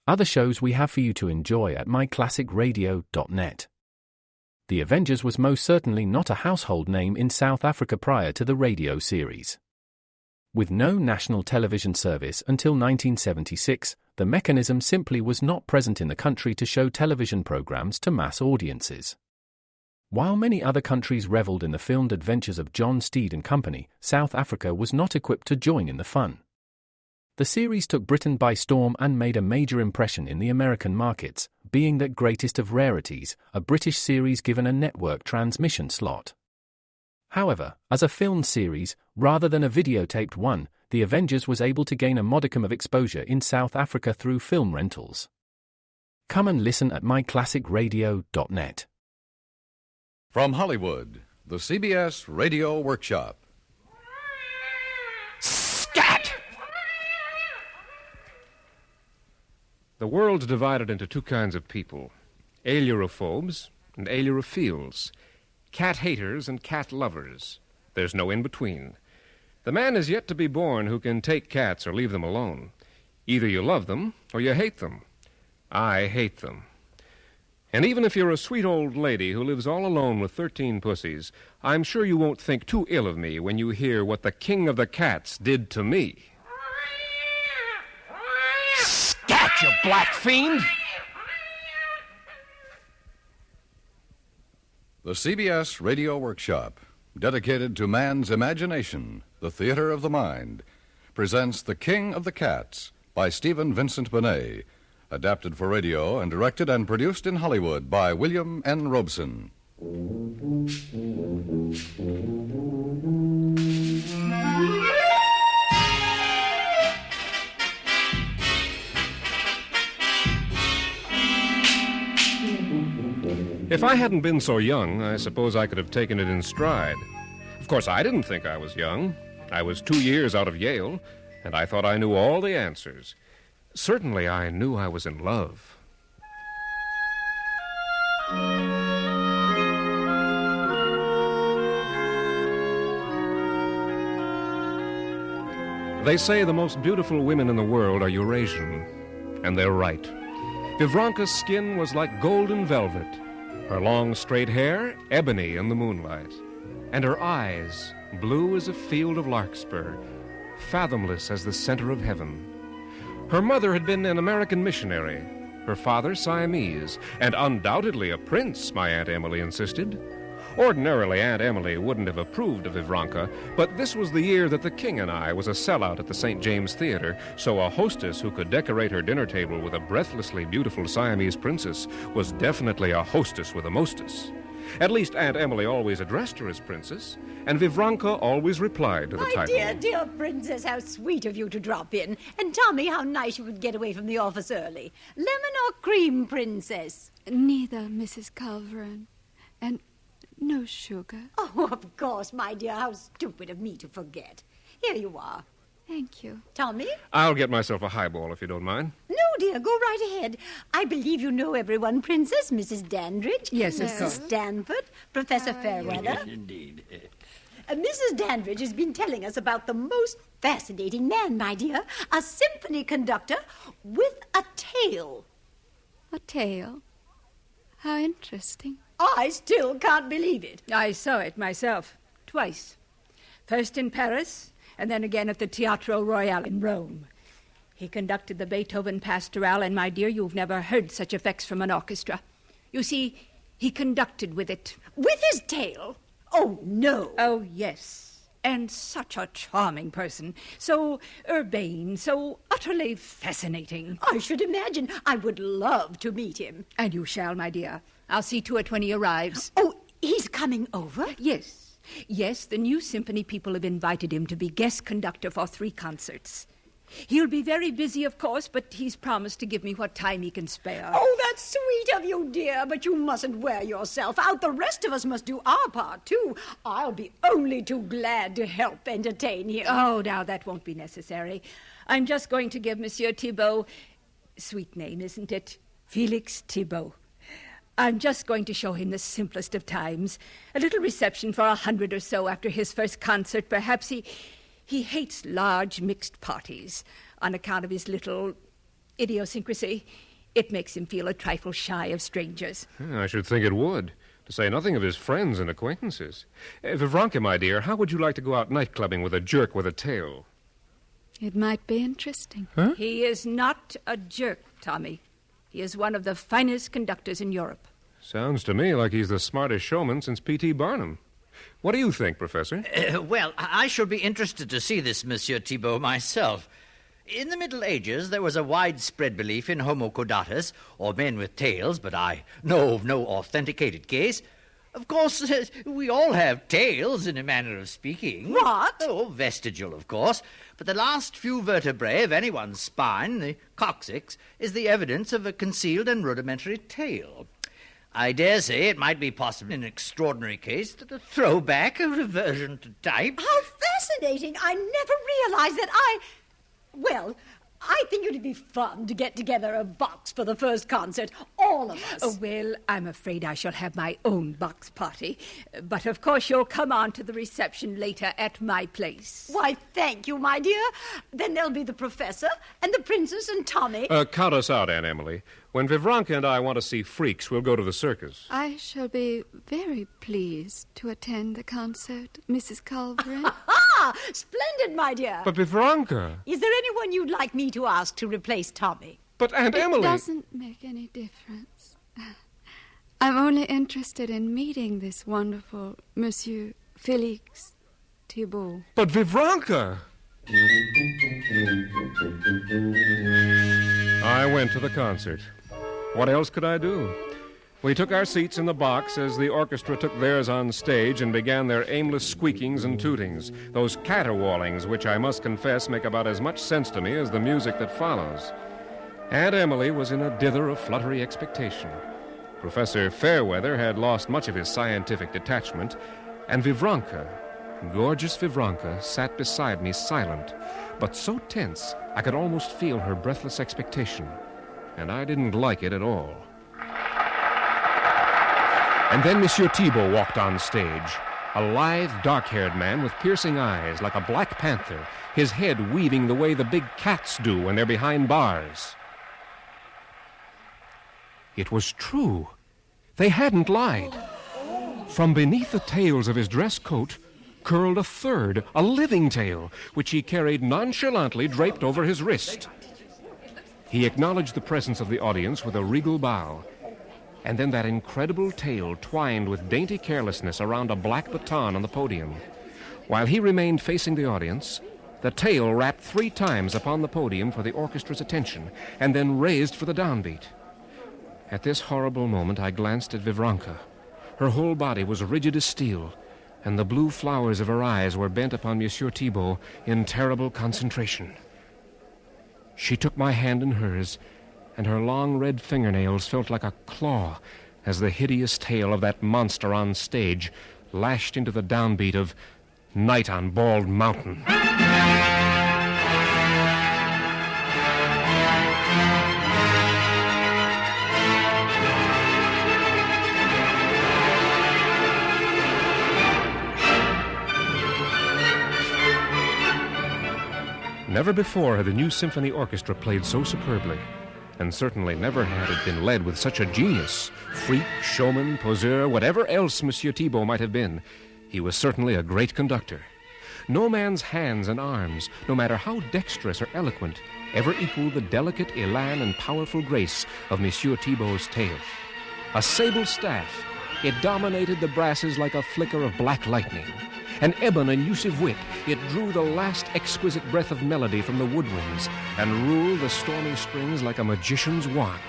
other shows we have for you to enjoy at myclassicradio.net. The Avengers was most certainly not a household name in South Africa prior to the radio series. With no national television service until 1976, the mechanism simply was not present in the country to show television programs to mass audiences. While many other countries reveled in the filmed adventures of John Steed and company, South Africa was not equipped to join in the fun. The series took Britain by storm and made a major impression in the American markets, being that greatest of rarities, a British series given a network transmission slot. However, as a filmed series, rather than a videotaped one, The Avengers was able to gain a modicum of exposure in South Africa through film rentals. Come and listen at myclassicradio.net. From Hollywood, the CBS Radio Workshop. Scat! The world's divided into two kinds of people, ailurophobes and ailurophiles, cat haters and cat lovers. There's no in-between. The man is yet to be born who can take cats or leave them alone. Either you love them or you hate them. I hate them. And even if you're a sweet old lady who lives all alone with 13 pussies, I'm sure you won't think too ill of me when you hear what the king of the cats did to me. Scat, you black fiend! The CBS Radio Workshop, dedicated to man's imagination, the theater of the mind, presents The King of the Cats by Stephen Vincent Benet, adapted for radio and directed and produced in Hollywood by William N. Robeson. If I hadn't been so young, I suppose I could have taken it in stride. Of course, I didn't think I was young. I was 2 years out of Yale, and I thought I knew all the answers. Certainly, I knew I was in love. They say the most beautiful women in the world are Eurasian, and they're right. Vivranka's skin was like golden velvet, her long straight hair ebony in the moonlight, and her eyes blue as a field of larkspur, fathomless as the center of heaven. Her mother had been an American missionary, her father Siamese, and undoubtedly a prince, my Aunt Emily insisted. Ordinarily, Aunt Emily wouldn't have approved of Vivranka, but this was the year that the King and I was a sellout at the St. James Theater, so a hostess who could decorate her dinner table with a breathlessly beautiful Siamese princess was definitely a hostess with a mostess. At least Aunt Emily always addressed her as princess, and Vivranka always replied to the title. My dear princess, how sweet of you to drop in. And tell me how nice you would get away from the office early. Lemon or cream, princess? Neither, Mrs. Culverin. And no sugar. Oh, of course, my dear. How stupid of me to forget. Here you are. Thank you. Tommy? I'll get myself a highball, if you don't mind. No, dear, go right ahead. I believe you know everyone, Princess. Mrs. Dandridge. Yes, of Mrs. course. Stanford. Professor Fairweather. Yes, indeed. Mrs. Dandridge has been telling us about the most fascinating man, my dear. A symphony conductor with a tail. A tail? How interesting. I still can't believe it. I saw it myself, twice. First in Paris, and then again at the Teatro Royale in Rome. He conducted the Beethoven Pastoral, and, my dear, you've never heard such effects from an orchestra. You see, he conducted with it. With his tail? Oh, no. Oh, yes. And such a charming person. So urbane, so utterly fascinating. I should imagine. I would love to meet him. And you shall, my dear. I'll see to it when he arrives. Oh, he's coming over? Yes. Yes, the new symphony people have invited him to be guest conductor for 3 concerts. He'll be very busy, of course, but he's promised to give me what time he can spare. Oh, that's sweet of you, dear, but you mustn't wear yourself out. The rest of us must do our part, too. I'll be only too glad to help entertain him. Oh, now, that won't be necessary. I'm just going to give Monsieur Thibault... Sweet name, isn't it? Felix Thibault. I'm just going to show him the simplest of times. A little reception for 100 or so after his first concert. Perhaps he hates large mixed parties on account of his little idiosyncrasy. It makes him feel a trifle shy of strangers. I should think it would, to say nothing of his friends and acquaintances. Vivranka, my dear, how would you like to go out night-clubbing with a jerk with a tail? It might be interesting. Huh? He is not a jerk, Tommy. He is one of the finest conductors in Europe. Sounds to me like he's the smartest showman since P.T. Barnum. What do you think, Professor? Well, I shall be interested to see this, Monsieur Thibault, myself. In the Middle Ages, there was a widespread belief in homo caudatus, or men with tails, but I know of no authenticated case. Of course, we all have tails, in a manner of speaking. What? Oh, vestigial, of course. But the last few vertebrae of anyone's spine, the coccyx, is the evidence of a concealed and rudimentary tail. I dare say it might be possible in an extraordinary case that a throwback, a reversion to type. How fascinating! I never realized that Well, I think it'd be fun to get together a box for the first concert, all of us. Oh, well, I'm afraid I shall have my own box party. But, of course, you'll come on to the reception later at my place. Why, thank you, my dear. Then there'll be the professor and the princess and Tommy. Count us out, Aunt Emily. When Vivranka and I want to see freaks, we'll go to the circus. I shall be very pleased to attend the concert, Mrs. Culverin. Splendid, my dear. But Vivranka... Is there anyone you'd like me to ask to replace Tommy? But Aunt Emily... It doesn't make any difference. I'm only interested in meeting this wonderful Monsieur Félix Thibault. But Vivranka... I went to the concert. What else could I do? We took our seats in the box as the orchestra took theirs on stage and began their aimless squeakings and tootings, those caterwaulings which I must confess make about as much sense to me as the music that follows. Aunt Emily was in a dither of fluttery expectation. Professor Fairweather had lost much of his scientific detachment, and Vivranka, gorgeous Vivranka, sat beside me silent, but so tense I could almost feel her breathless expectation, and I didn't like it at all. And then Monsieur Thibault walked on stage, a lithe, dark-haired man with piercing eyes like a black panther, his head weaving the way the big cats do when they're behind bars. It was true. They hadn't lied. From beneath the tails of his dress coat curled a third, a living tail, which he carried nonchalantly draped over his wrist. He acknowledged the presence of the audience with a regal bow, and then that incredible tail twined with dainty carelessness around a black baton on the podium. While he remained facing the audience, the tail rapped 3 times upon the podium for the orchestra's attention, and then raised for the downbeat. At this horrible moment, I glanced at Vivranka. Her whole body was rigid as steel, and the blue flowers of her eyes were bent upon Monsieur Thibault in terrible concentration. She took my hand in hers, and her long red fingernails felt like a claw as the hideous tail of that monster on stage lashed into the downbeat of Night on Bald Mountain. Never before had the new symphony orchestra played so superbly, and certainly never had it been led with such a genius. Freak, showman, poseur, whatever else Monsieur Thibault might have been, he was certainly a great conductor. No man's hands and arms, no matter how dexterous or eloquent, ever equaled the delicate elan and powerful grace of Monsieur Thibault's tail. A sable staff, it dominated the brasses like a flicker of black lightning. An ebon and elusive whip, it drew the last exquisite breath of melody from the woodwinds and ruled the stormy strings like a magician's wand.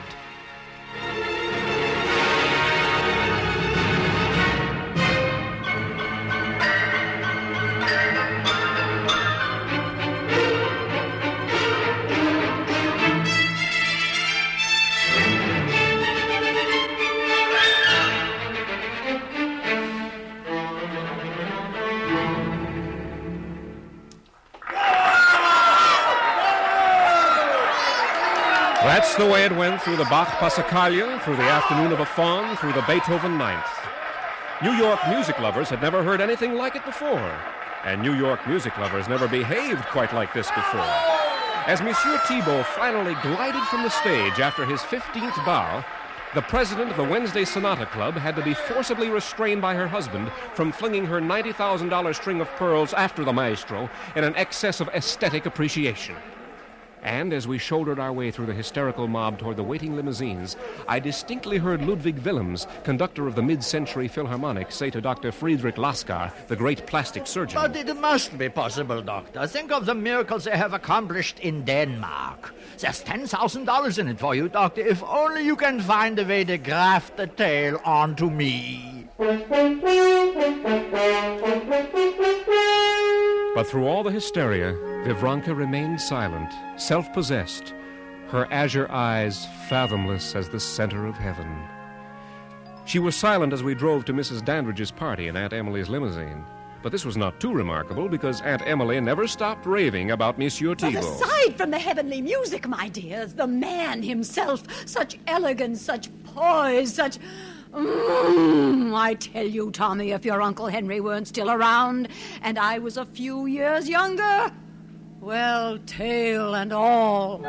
That's the way it went through the Bach Passacaglia, through the Afternoon of a Faun, through the Beethoven Ninth. New York music lovers had never heard anything like it before, and New York music lovers never behaved quite like this before. As Monsieur Thibault finally glided from the stage after his 15th bow, the president of the Wednesday Sonata Club had to be forcibly restrained by her husband from flinging her $90,000 string of pearls after the maestro in an excess of aesthetic appreciation. And as we shouldered our way through the hysterical mob toward the waiting limousines, I distinctly heard Ludwig Willems, conductor of the mid-century Philharmonic, say to Dr. Friedrich Laskar, the great plastic surgeon, But it must be possible, Doctor. Think of the miracles they have accomplished in Denmark. There's $10,000 in it for you, Doctor, if only you can find a way to graft the tail onto me. But through all the hysteria, Vivranka remained silent, self-possessed, her azure eyes fathomless as the center of heaven. She was silent as we drove to Mrs. Dandridge's party in Aunt Emily's limousine. But this was not too remarkable, because Aunt Emily never stopped raving about Monsieur Thibault. But aside from the heavenly music, my dears, the man himself, such elegance, such poise, such... I tell you, Tommy, if your Uncle Henry weren't still around, and I was a few years younger, well, tail and all.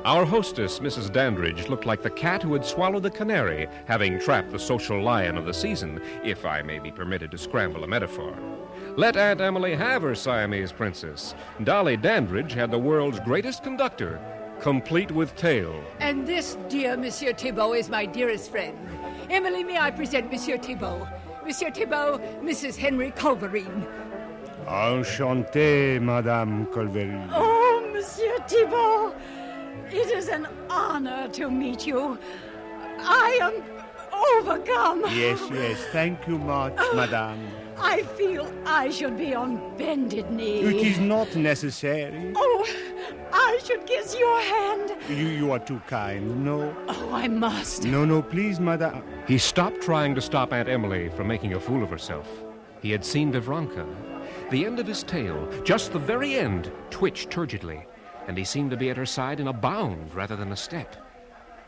Our hostess, Mrs. Dandridge, looked like the cat who had swallowed the canary, having trapped the social lion of the season, if I may be permitted to scramble a metaphor. Let Aunt Emily have her Siamese princess. Dolly Dandridge had the world's greatest conductor, complete with tail. And this, dear Monsieur Thibault, is my dearest friend. Emily, may I present Monsieur Thibault? Monsieur Thibault, Mrs. Henry Culverine. Enchanté, Madame Culverine. Oh, Monsieur Thibault, it is an honor to meet you. I am overcome. Yes, thank you much, Madame. I feel I should be on bended knee. It is not necessary. Oh, I should kiss your hand. You are too kind, no? Oh, I must. No, please, Madame. He stopped trying to stop Aunt Emily from making a fool of herself. He had seen Vivranka. The end of his tail, just the very end, twitched turgidly, and he seemed to be at her side in a bound rather than a step.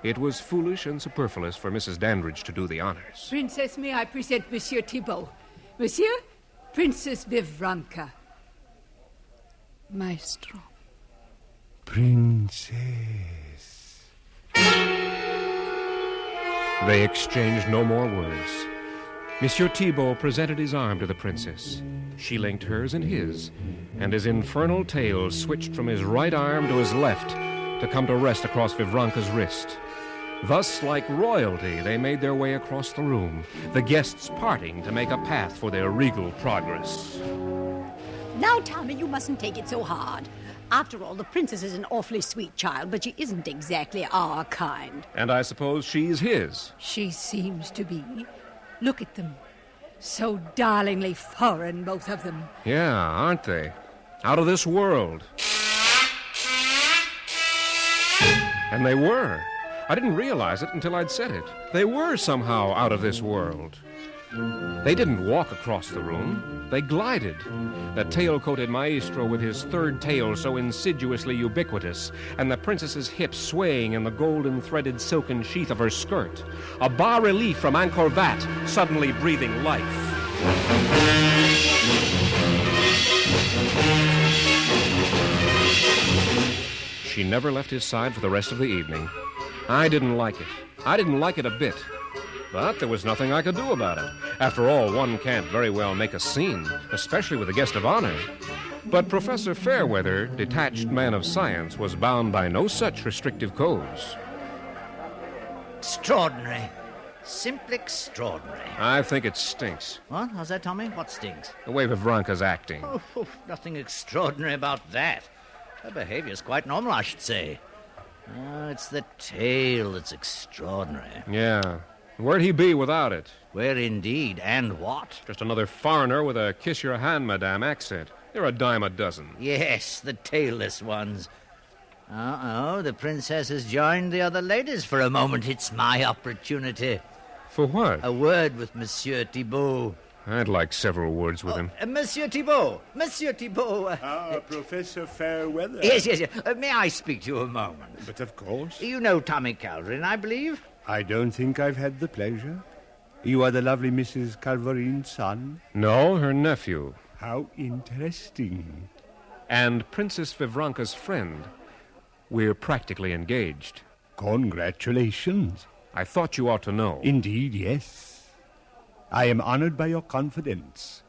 It was foolish and superfluous for Mrs. Dandridge to do the honors. Princess, may I present Monsieur Thibault? Monsieur, Princess Vivranka. Maestro. Princess. They exchanged no more words. Monsieur Thibault presented his arm to the princess. She linked hers in his, and his infernal tail switched from his right arm to his left to come to rest across Vivranka's wrist. Thus, like royalty, they made their way across the room, the guests parting to make a path for their regal progress. Now, Tommy, you mustn't take it so hard. After all, the princess is an awfully sweet child, but she isn't exactly our kind. And I suppose she's his. She seems to be. Look at them. So darlingly foreign, both of them. Yeah, aren't they? Out of this world. And they were. I didn't realize it until I'd said it. They were somehow out of this world. They didn't walk across the room. They glided. The tail-coated maestro with his third tail so insidiously ubiquitous, and the princess's hips swaying in the golden-threaded silken sheath of her skirt. A bas-relief from Angkor Wat, suddenly breathing life. She never left his side for the rest of the evening. I didn't like it. I didn't like it a bit. But there was nothing I could do about it. After all, one can't very well make a scene, especially with a guest of honor. But Professor Fairweather, detached man of science, was bound by no such restrictive codes. Extraordinary. Simply extraordinary. I think it stinks. What? How's that, Tommy? What stinks? The way Vivranka's acting. Oh, nothing extraordinary about that. Her behavior's quite normal, I should say. Oh, it's the tail that's extraordinary. Yeah. Where'd he be without it? Where indeed, and what? Just another foreigner with a kiss-your-hand, madame accent. They're a dime a dozen. Yes, the tailless ones. Uh-oh, the princess has joined the other ladies for a moment. It's my opportunity. For what? A word with Monsieur Thibault. I'd like several words with him. Monsieur Thibault. Monsieur Thibault. Professor Fairweather. Yes. May I speak to you a moment? But of course. You know Tommy Calvin, I believe? I don't think I've had the pleasure. You are the lovely Mrs. Calverine's son? No, her nephew. How interesting. And Princess Vivranka's friend. We're practically engaged. Congratulations. I thought you ought to know. Indeed, yes. I am honored by your confidence.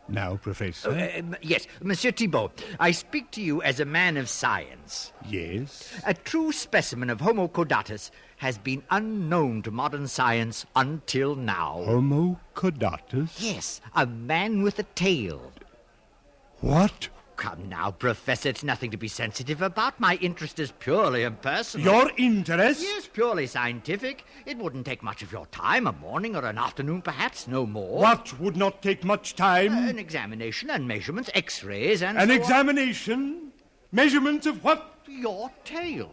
Now, Professor. Yes, Monsieur Thibault, I speak to you as a man of science. Yes? A true specimen of Homo caudatus has been unknown to modern science until now. Homo caudatus? Yes, a man with a tail. What? Come now, Professor, it's nothing to be sensitive about. My interest is purely impersonal. Your interest? Yes, purely scientific. It wouldn't take much of your time, a morning or an afternoon, perhaps, no more. What would not take much time? An examination and measurements, X-rays and An so examination? Measurements of what? Your tail.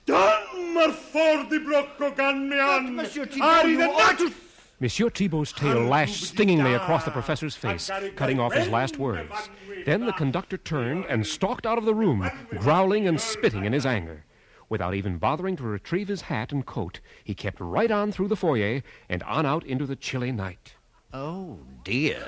Dammar for the blocco ganmian! Monsieur Thibault, you ought to... Monsieur Thibault's tail lashed stingingly across the professor's face, cutting off his last words. Then the conductor turned and stalked out of the room, growling and spitting in his anger. Without even bothering to retrieve his hat and coat, he kept right on through the foyer and on out into the chilly night. Oh, dear.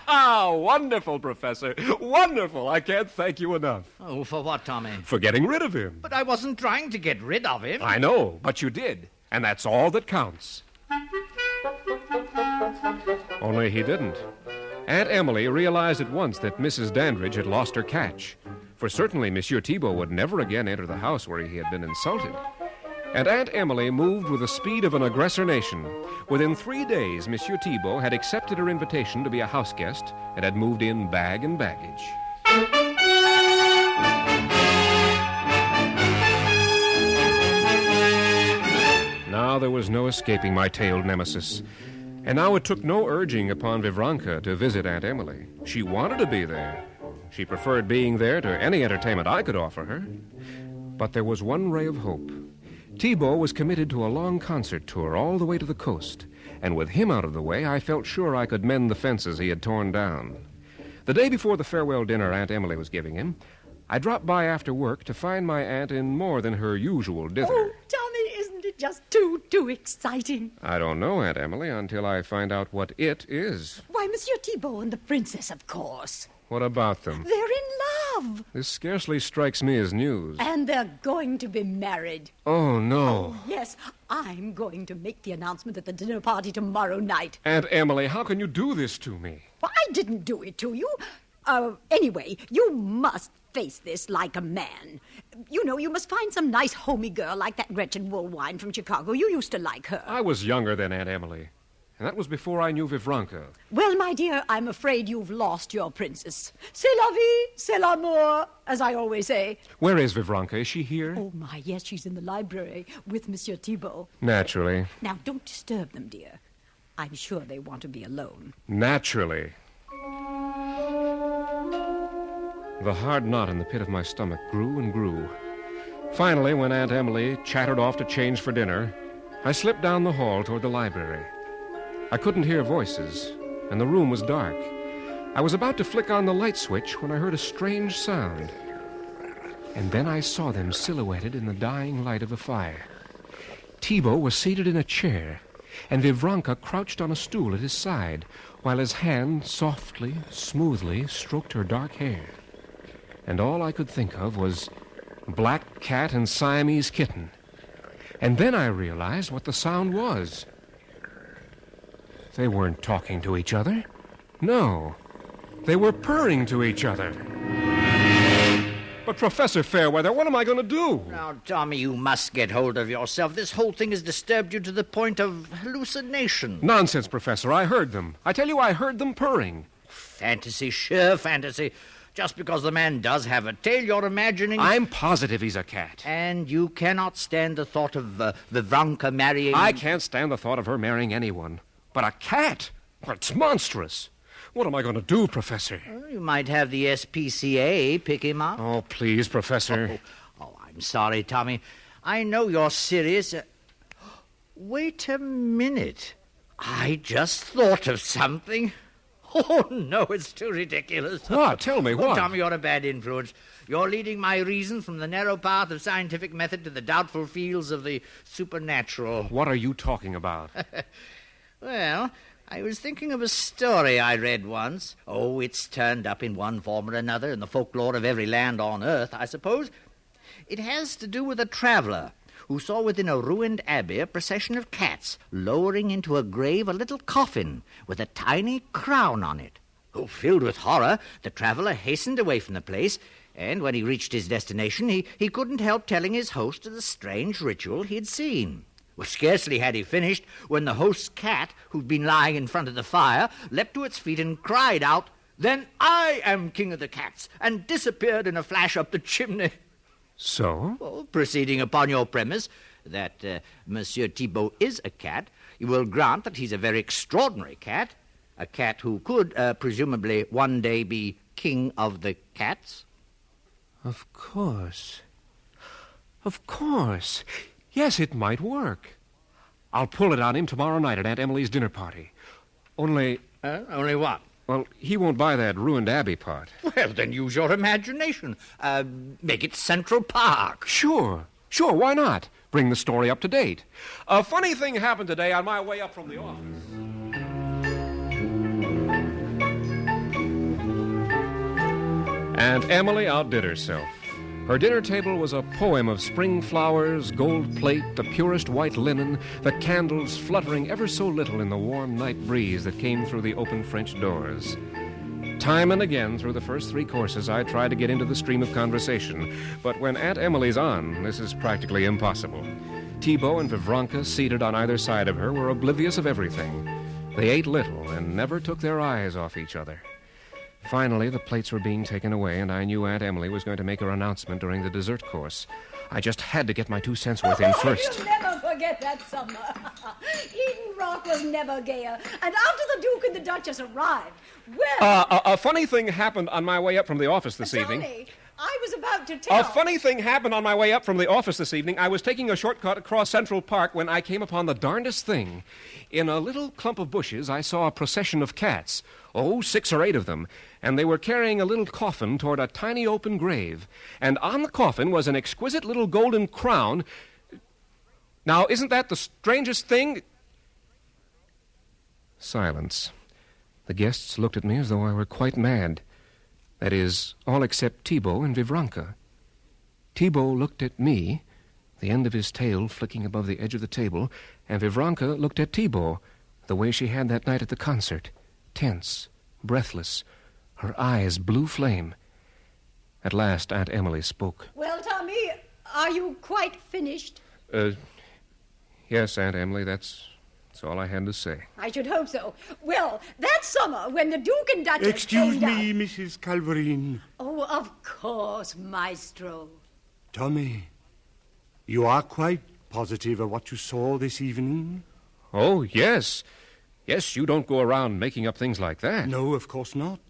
Wonderful, Professor. Wonderful. I can't thank you enough. Oh, for what, Tommy? For getting rid of him. But I wasn't trying to get rid of him. I know, but you did. And that's all that counts. Only he didn't. Aunt Emily realized at once that Mrs. Dandridge had lost her catch. For certainly Monsieur Thibault would never again enter the house where he had been insulted. And Aunt Emily moved with the speed of an aggressor nation. Within 3 days, Monsieur Thibault had accepted her invitation to be a house guest and had moved in bag and baggage. Now there was no escaping my tailed nemesis. And now it took no urging upon Vivranka to visit Aunt Emily. She wanted to be there. She preferred being there to any entertainment I could offer her. But there was one ray of hope. Thibault was committed to a long concert tour all the way to the coast, and with him out of the way, I felt sure I could mend the fences he had torn down. The day before the farewell dinner Aunt Emily was giving him, I dropped by after work to find my aunt in more than her usual dither. Oh, Tommy, isn't it just too exciting? I don't know, Aunt Emily, until I find out what it is. Why, Monsieur Thibault and the princess, of course. What about them? They're in love. This scarcely strikes me as news. And they're going to be married. Oh, no. Yes, I'm going to make the announcement at the dinner party tomorrow night. Aunt Emily, how can you do this to me? Well, I didn't do it to you. Anyway, you must face this like a man. You know, you must find some nice homey girl like that Gretchen Woolwine from Chicago. You used to like her. I was younger than Aunt Emily, and that was before I knew Vivranka. Well, my dear, I'm afraid you've lost your princess. C'est la vie, c'est l'amour, as I always say. Where is Vivranka? Is she here? Oh, my, yes, she's in the library with Monsieur Thibault. Naturally. Now, don't disturb them, dear. I'm sure they want to be alone. Naturally. The hard knot in the pit of my stomach grew and grew. Finally, when Aunt Emily chattered off to change for dinner, I slipped down the hall toward the library. I couldn't hear voices, and the room was dark. I was about to flick on the light switch when I heard a strange sound. And then I saw them silhouetted in the dying light of the fire. Thibault was seated in a chair, and Vivranka crouched on a stool at his side, while his hand softly, smoothly stroked her dark hair. And all I could think of was black cat and Siamese kitten. And then I realized what the sound was. They weren't talking to each other. No, they were purring to each other. But, Professor Fairweather, what am I going to do? Now, Tommy, you must get hold of yourself. This whole thing has disturbed you to the point of hallucination. Nonsense, Professor. I heard them. I tell you, I heard them purring. Fantasy, sheer fantasy. Just because the man does have a tail, you're imagining... I'm positive he's a cat. And you cannot stand the thought of Vivranka marrying... I can't stand the thought of her marrying anyone. But a cat? It's monstrous. What am I going to do, Professor? Well, you might have the SPCA pick him up. Oh, please, Professor. Oh, I'm sorry, Tommy. I know you're serious. Wait a minute. I just thought of something. Oh, no, it's too ridiculous. What? Tell me, what? Oh, Tommy, you're a bad influence. You're leading my reason from the narrow path of scientific method to the doubtful fields of the supernatural. What are you talking about? Well, I was thinking of a story I read once. Oh, it's turned up in one form or another in the folklore of every land on earth, I suppose. It has to do with a traveller who saw within a ruined abbey a procession of cats lowering into a grave a little coffin with a tiny crown on it. Oh, filled with horror, the traveller hastened away from the place, and when he reached his destination, he couldn't help telling his host of the strange ritual he'd seen. Well, scarcely had he finished when the host's cat, who'd been lying in front of the fire, leapt to its feet and cried out, "Then I am king of the cats," and disappeared in a flash up the chimney. So? Well, proceeding upon your premise that Monsieur Thibault is a cat, you will grant that he's a very extraordinary cat, a cat who could, presumably, one day be king of the cats? Of course. Of course. Yes, it might work. I'll pull it on him tomorrow night at Aunt Emily's dinner party. Only... Only what? Well, he won't buy that ruined abbey part. Well, then use your imagination. Make it Central Park. Sure, why not? Bring the story up to date. A funny thing happened today on my way up from the office. Aunt Emily outdid herself. Her dinner table was a poem of spring flowers, gold plate, the purest white linen, the candles fluttering ever so little in the warm night breeze that came through the open French doors. Time and again through the first 3 courses, I tried to get into the stream of conversation, but when Aunt Emily's on, this is practically impossible. Thibault and Vivranka, seated on either side of her, were oblivious of everything. They ate little and never took their eyes off each other. Finally, the plates were being taken away, and I knew Aunt Emily was going to make her announcement during the dessert course. I just had to get my 2 cents worth in first. You'll never forget that summer. Eden Rock was never gayer. And after the Duke and the Duchess arrived, well... A funny thing happened on my way up from the office this evening. Tommy, I was about to tell... A funny thing happened on my way up from the office this evening. I was taking a shortcut across Central Park when I came upon the darndest thing. In a little clump of bushes, I saw a procession of cats. 6 or 8 of them. And they were carrying a little coffin toward a tiny open grave. And on the coffin was an exquisite little golden crown. Now, isn't that the strangest thing? Silence. The guests looked at me as though I were quite mad. That is, all except Thibault and Vivranka. Thibault looked at me, the end of his tail flicking above the edge of the table, and Vivranka looked at Thibault, the way she had that night at the concert, tense, breathless, her eyes blue flame. At last, Aunt Emily spoke. Well, Tommy, are you quite finished? Yes, Aunt Emily, that's all I had to say. I should hope so. Well, that summer, when the Duke and Duchess Excuse came me, down... Mrs. Calverine. Oh, of course, Maestro. Tommy, you are quite positive of what you saw this evening? Oh, yes. Yes, you don't go around making up things like that. No, of course not.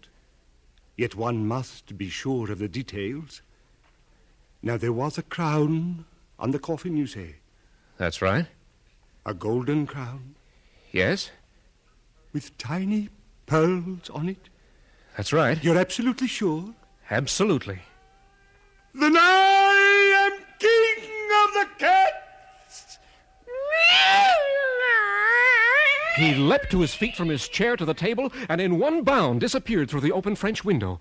Yet one must be sure of the details. Now, there was a crown on the coffin, you say? That's right. A golden crown? Yes. With tiny pearls on it? That's right. You're absolutely sure? Absolutely. Then I am king of the cats! He leapt to his feet from his chair to the table and in one bound disappeared through the open French window.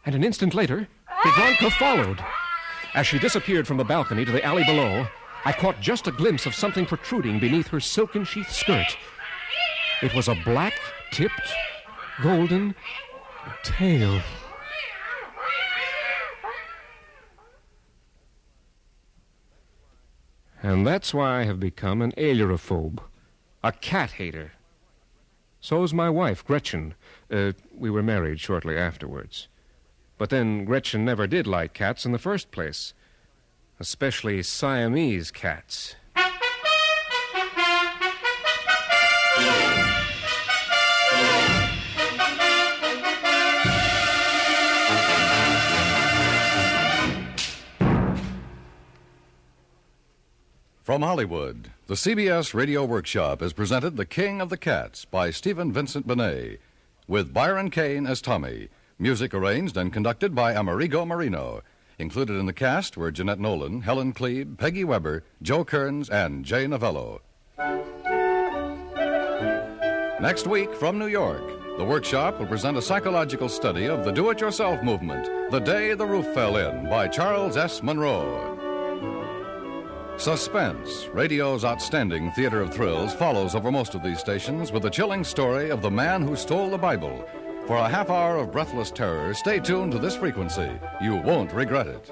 And an instant later, Vivranka followed. As she disappeared from the balcony to the alley below, I caught just a glimpse of something protruding beneath her silken-sheathed skirt. It was a black-tipped, golden tail. And that's why I have become an ailurophobe, a cat-hater. So's my wife, Gretchen. We were married shortly afterwards. But then Gretchen never did like cats in the first place, especially Siamese cats. From Hollywood, the CBS Radio Workshop has presented The King of the Cats by Stephen Vincent Benet, with Byron Kane as Tommy, music arranged and conducted by Amerigo Marino. Included in the cast were Jeanette Nolan, Helen Klebe, Peggy Weber, Joe Kearns, and Jay Novello. Next week from New York, the workshop will present a psychological study of the do-it-yourself movement, The Day the Roof Fell In, by Charles S. Monroe. Suspense, radio's outstanding theater of thrills, follows over most of these stations with the chilling story of the man who stole the Bible. For a half hour of breathless terror, stay tuned to this frequency. You won't regret it.